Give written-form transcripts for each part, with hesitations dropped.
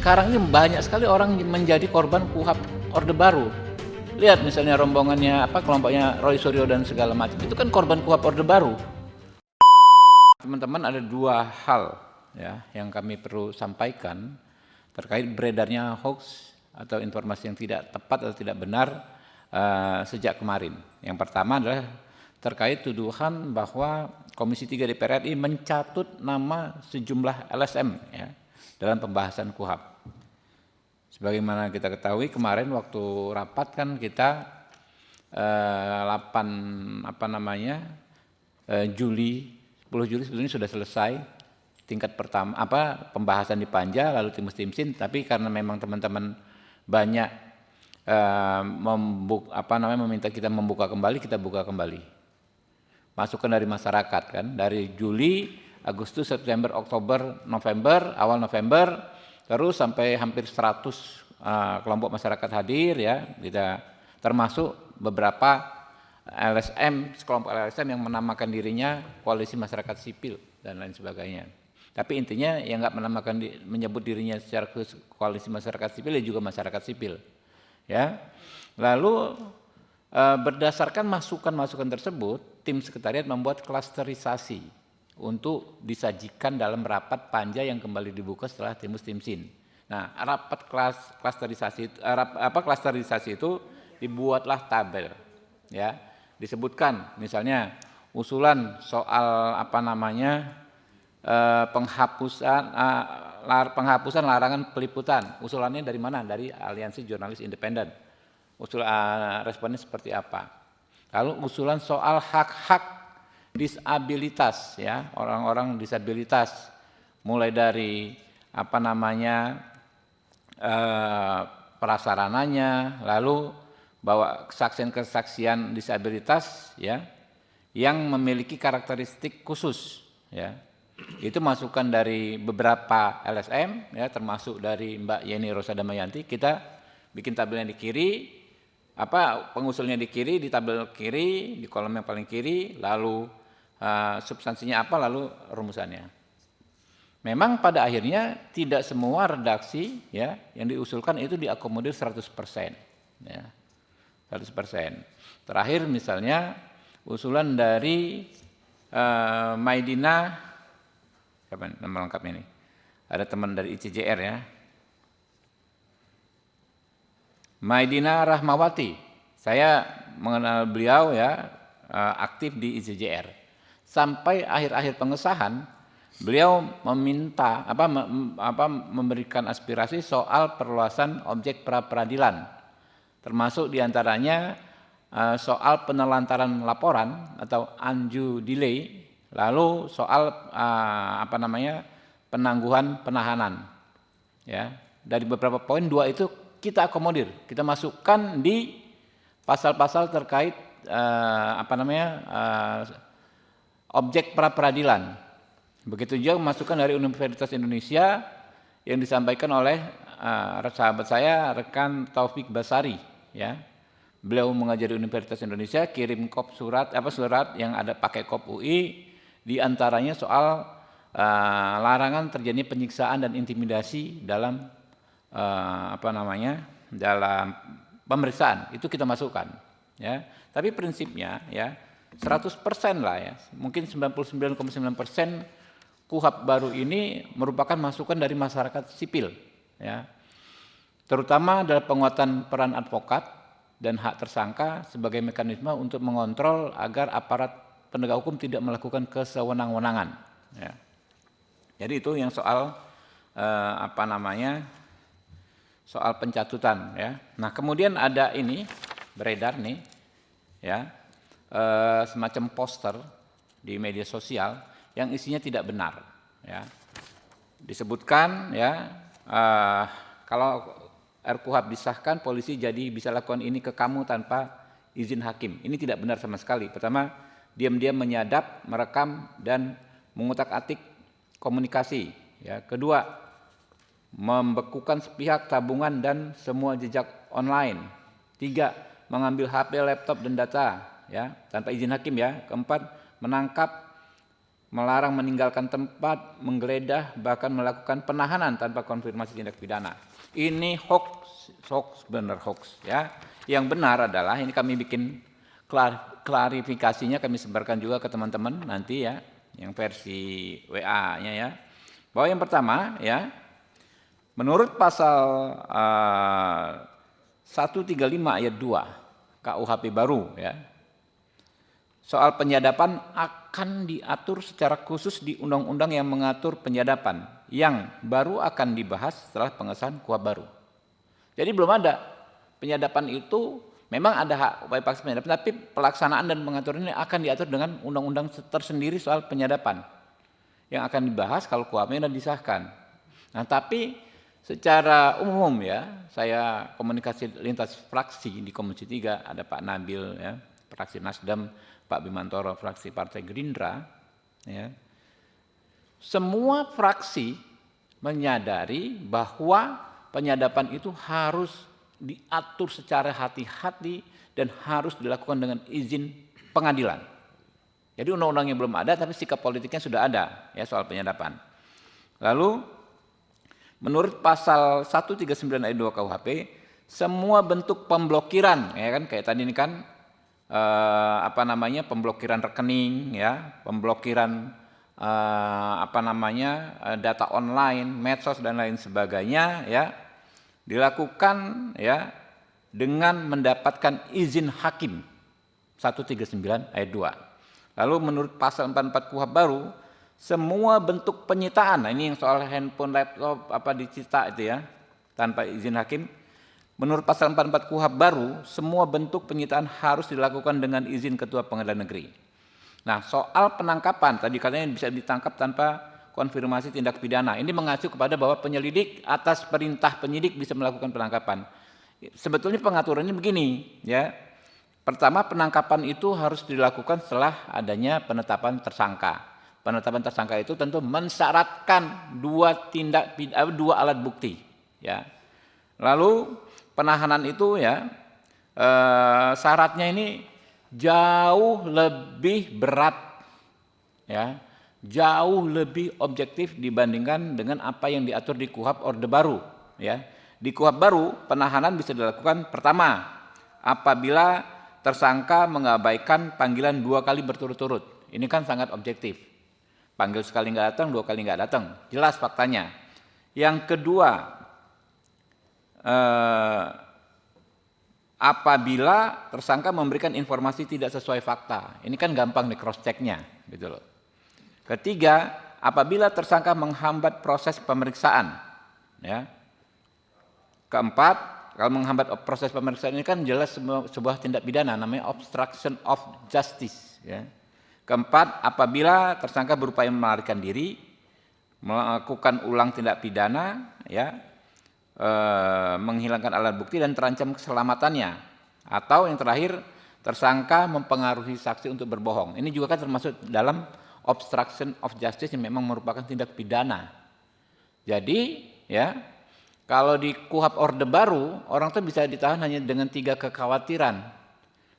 sekarang ini banyak sekali orang menjadi korban KUHP Orde Baru. Lihat misalnya rombongannya kelompoknya Roy Suryo dan segala macam, itu kan korban KUHP Orde Baru. Teman-teman, ada dua hal ya yang kami perlu sampaikan terkait beredarnya hoax atau informasi yang tidak tepat atau tidak benar sejak kemarin. Yang pertama adalah terkait tuduhan bahwa Komisi 3 DPR RI mencatut nama sejumlah LSM ya dalam pembahasan KUHP. Sebagaimana kita ketahui kemarin waktu rapat kan kita 10 Juli sebetulnya sudah selesai tingkat pertama pembahasan di Panja lalu Timsin, tapi karena memang teman-teman banyak meminta kita membuka kembali, kita buka kembali. Masukan dari masyarakat kan, dari Juli, Agustus, September, Oktober, November, awal November, terus sampai hampir 100 kelompok masyarakat hadir ya, kita termasuk beberapa LSM, sekelompok LSM yang menamakan dirinya Koalisi Masyarakat Sipil dan lain sebagainya. Tapi intinya yang nggak menyebut dirinya secara Koalisi Masyarakat Sipil ya juga masyarakat sipil. Ya. Lalu berdasarkan masukan-masukan tersebut, tim sekretariat membuat klasterisasi untuk disajikan dalam rapat Panja yang kembali dibuka setelah Timsin. Nah, rapat klasterisasi itu dibuatlah tabel, ya, disebutkan misalnya usulan soal penghapusan larangan peliputan. Usulannya dari mana? Dari Aliansi Jurnalis Independen. Responnya seperti apa? Lalu usulan soal hak-hak disabilitas, ya, orang-orang disabilitas, mulai dari prasarananya, lalu bahwa kesaksian disabilitas, ya, yang memiliki karakteristik khusus, ya. Itu masukan dari beberapa LSM, ya, termasuk dari Mbak Yeni Rosadamayanti. Kita bikin tabel yang di kiri, pengusulnya di kiri, di tabel kiri, di kolom yang paling kiri, lalu substansinya apa, lalu rumusannya. Memang pada akhirnya tidak semua redaksi ya yang diusulkan itu diakomodir 100%. Ya, 100%. Terakhir misalnya usulan dari Maidina, siapa nama lengkapnya ini? Ada teman dari ICJR ya. Maidina Rahmawati, saya mengenal beliau ya, aktif di ICJR. Sampai akhir-akhir pengesahan, beliau meminta memberikan aspirasi soal perluasan objek pra peradilan, termasuk diantaranya soal penelantaran laporan atau undue delay, lalu soal penangguhan penahanan. Ya, dari beberapa poin, dua itu kita akomodir, kita masukkan di pasal-pasal terkait objek pra peradilan. Begitu juga masukan dari Universitas Indonesia yang disampaikan oleh sahabat saya, rekan Taufik Basari, ya. Beliau mengajar di Universitas Indonesia, kirim surat yang ada pakai kop UI, diantaranya soal larangan terjadinya penyiksaan dan intimidasi dalam dalam pemeriksaan. Itu kita masukkan, ya. Tapi prinsipnya ya 100% lah ya, mungkin 99,9% KUHP baru ini merupakan masukan dari masyarakat sipil, ya. Terutama dalam penguatan peran advokat dan hak tersangka sebagai mekanisme untuk mengontrol agar aparat penegak hukum tidak melakukan kesewenang-wenangan. Ya. Jadi itu yang soal soal pencatutan. Ya. Nah kemudian ada ini beredar nih, ya, semacam poster di media sosial yang isinya tidak benar. Ya. Disebutkan ya kalau RKUHP disahkan, polisi jadi bisa lakukan ini ke kamu tanpa izin hakim. Ini tidak benar sama sekali. Pertama, diam-diam menyadap, merekam, dan mengutak-atik komunikasi. Ya. Kedua, membekukan sepihak tabungan dan semua jejak online. Tiga, mengambil HP, laptop, dan data ya tanpa izin hakim. Ya. Keempat, menangkap melarang meninggalkan tempat, menggeledah, bahkan melakukan penahanan tanpa konfirmasi tindak pidana. Ini hoax, benar hoax ya. Yang benar adalah ini kami bikin klarifikasinya, kami sebarkan juga ke teman-teman nanti ya, yang versi WA-nya ya. Bahwa yang pertama ya, menurut pasal 135 ayat 2 KUHP baru ya, soal penyadapan akan diatur secara khusus di undang-undang yang mengatur penyadapan yang baru akan dibahas setelah pengesahan KUHP baru. Jadi belum ada penyadapan itu, memang ada hak upaya paksa penyadapan, tapi pelaksanaan dan pengaturan ini akan diatur dengan undang-undang tersendiri soal penyadapan yang akan dibahas kalau KUHP-nya sudah disahkan. Nah, tapi secara umum ya, saya komunikasi lintas fraksi di Komisi 3, ada Pak Nabil ya, fraksi Nasdem, Pak Bimantoro fraksi Partai Gerindra ya. Semua fraksi menyadari bahwa penyadapan itu harus diatur secara hati-hati dan harus dilakukan dengan izin pengadilan. Jadi undang-undangnya belum ada tapi sikap politiknya sudah ada ya soal penyadapan. Lalu menurut pasal 139 ayat 2 KUHP, semua bentuk pemblokiran ya kan, kayak tadi ini kan pemblokiran rekening ya, pemblokiran data online, medsos dan lain sebagainya ya, dilakukan ya dengan mendapatkan izin hakim 139 ayat 2. Lalu menurut pasal 44 KUHP baru, semua bentuk penyitaan, nah ini yang soal handphone, laptop disita itu ya tanpa izin hakim. Menurut pasal 44 KUHP baru, semua bentuk penyitaan harus dilakukan dengan izin Ketua Pengadilan Negeri. Nah, soal penangkapan, tadi katanya bisa ditangkap tanpa konfirmasi tindak pidana. Ini mengacu kepada bahwa penyelidik atas perintah penyidik bisa melakukan penangkapan. Sebetulnya pengaturannya begini, ya. Pertama, penangkapan itu harus dilakukan setelah adanya penetapan tersangka. Penetapan tersangka itu tentu mensyaratkan dua alat bukti, ya. Lalu penahanan itu ya syaratnya ini jauh lebih berat ya, jauh lebih objektif dibandingkan dengan apa yang diatur di KUHP Orde Baru ya. Di KUHP baru penahanan bisa dilakukan pertama apabila tersangka mengabaikan panggilan 2 kali berturut-turut. Ini kan sangat objektif. Panggil sekali nggak datang, 2 kali nggak datang, jelas faktanya. Yang kedua, apabila tersangka memberikan informasi tidak sesuai fakta, ini kan gampang nih cross checknya, gitu loh. Ketiga, apabila tersangka menghambat proses pemeriksaan, ya. Keempat, kalau menghambat proses pemeriksaan ini kan jelas sebuah tindak pidana, namanya obstruction of justice, ya. Keempat, apabila tersangka berupaya melarikan diri, melakukan ulang tindak pidana, ya. Menghilangkan alat bukti dan terancam keselamatannya, atau yang terakhir tersangka mempengaruhi saksi untuk berbohong. Ini juga kan termasuk dalam obstruction of justice yang memang merupakan tindak pidana. Jadi ya kalau di KUHP Orde Baru orang tuh bisa ditahan hanya dengan 3 kekhawatiran.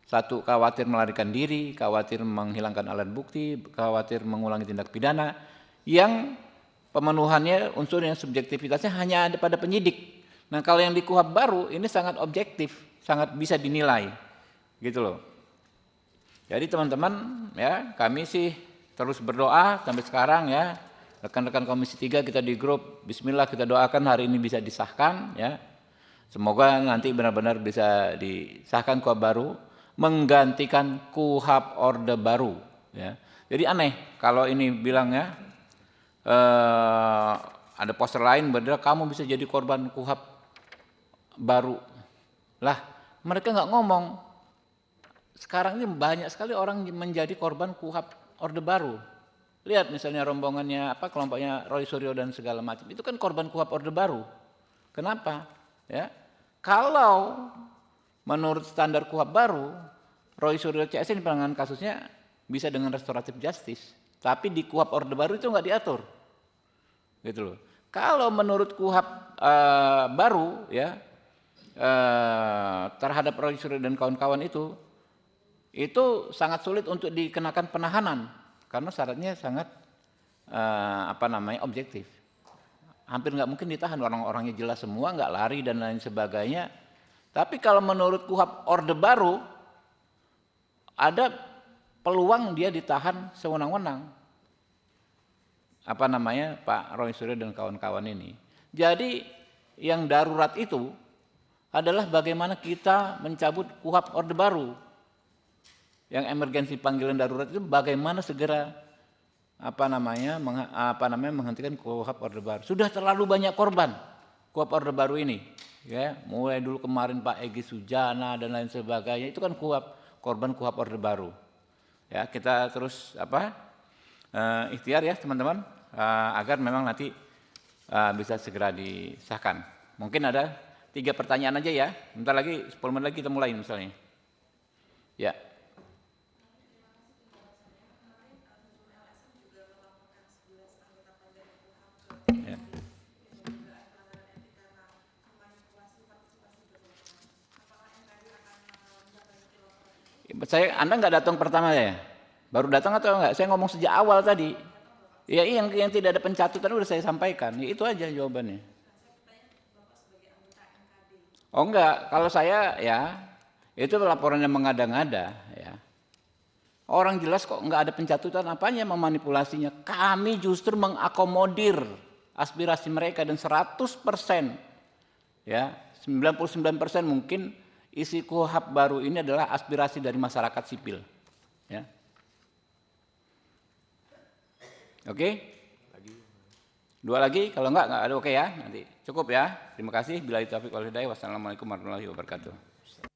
1, khawatir melarikan diri, khawatir menghilangkan alat bukti, khawatir mengulangi tindak pidana, yang pemenuhannya unsur yang subjektivitasnya hanya ada pada penyidik. Nah kalau yang di KUHP baru ini sangat objektif, sangat bisa dinilai, gitu loh. Jadi teman-teman ya, kami sih terus berdoa sampai sekarang ya, rekan-rekan Komisi 3 kita di grup, Bismillah kita doakan hari ini bisa disahkan ya. Semoga nanti benar-benar bisa disahkan KUHP baru, menggantikan KUHP Orde Baru ya. Jadi aneh kalau ini bilangnya ada poster lain berdua kamu bisa jadi korban KUHP baru. Lah, mereka nggak ngomong. Sekarang ini banyak sekali orang menjadi korban KUHP Orde Baru. Lihat misalnya rombongannya kelompoknya Roy Suryo dan segala macam. Itu kan korban KUHP Orde Baru. Kenapa? Ya. Kalau menurut standar KUHP baru, Roy Suryo CS ini penanganan kasusnya bisa dengan restoratif justice. Tapi di KUHP Orde Baru itu nggak diatur, gitu loh. Kalau menurut KUHP baru ya terhadap Roy Suryo dan kawan-kawan itu sangat sulit untuk dikenakan penahanan karena syaratnya sangat objektif. Hampir nggak mungkin ditahan, orang-orangnya jelas semua, nggak lari dan lain sebagainya. Tapi kalau menurut KUHP Orde Baru, ada peluang dia ditahan sewenang-wenang. Pak Roy Suryo dan kawan-kawan ini. Jadi yang darurat itu adalah bagaimana kita mencabut KUHP Orde Baru. Yang emergensi panggilan darurat itu bagaimana segera menghentikan KUHP Orde Baru. Sudah terlalu banyak korban KUHP Orde Baru ini, ya. Mulai dulu kemarin Pak Egy Sujana dan lain sebagainya, itu kan korban KUHP Orde Baru. Ya, kita terus ikhtiar ya teman-teman, agar memang nanti bisa segera disahkan. Mungkin ada 3 pertanyaan aja ya. Bentar lagi 10 menit lagi kita mulai misalnya. Ya. Anda nggak datang pertama ya? Baru datang atau enggak? Saya ngomong sejak awal tadi. Ya, yang tidak ada pencatutan udah saya sampaikan. Ya, itu aja jawabannya. Oh enggak, kalau saya ya itu laporannya mengada-ngada ya. Orang jelas kok enggak ada pencatutan, apanya memanipulasinya. Kami justru mengakomodir aspirasi mereka dan 100%, ya 99% mungkin isi KUHP baru ini adalah aspirasi dari masyarakat sipil. Ya. Oke? 2 lagi, kalau enggak ada oke ya. Nanti cukup ya. Terima kasih. Billahi taufiq wal hidayah. Wassalamualaikum warahmatullahi wabarakatuh.